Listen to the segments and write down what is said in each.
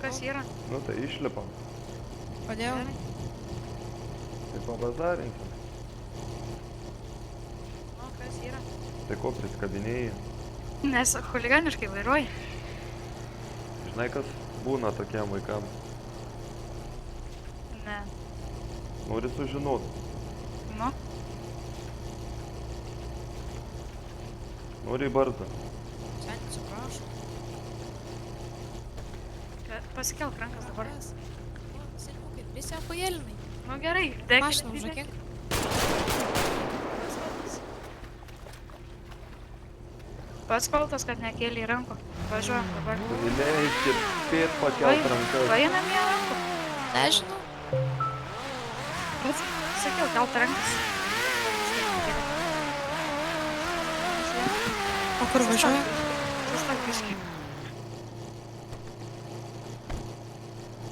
kas yra? Nu tai išlipam. Kodėl? Gerai. Tai pabazarinsim. O, kas yra? Tai ko priskabinėjai? Nes chuliganiškai vairuoji. Žinai, kas būna tokiem vaikam? Ne. Nori sužinot. Nu, Nori į barzdą. Seniai, atsiprašau. pasikelk rankas dabar. Seniukai, visi apajėlinai. Nu gerai, degini. Mašiną užrakink. Pats kaltas, kad nekėlė rankų. Važiuojam dabar. Leiskit spėt pakelt rankas. Paėmėm ją rankų. Nežinau. Pats sakiau, kelt rankas. O kur važiuoja? Sustok biškį.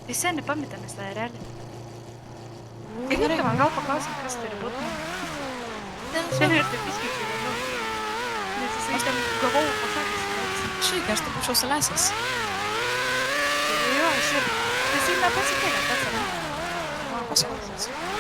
Tai seniai pamitėmės tą erelį. Gerai, man gal paklausim, kas turi būti. Seniai ir taip biškį gyvenu. Nes jisai ten gavau pasakys. Šaikai, aš tai būčiau salesas. Jo, aš ir... Jisai nepasikėlė, pats ar ne? Paskui.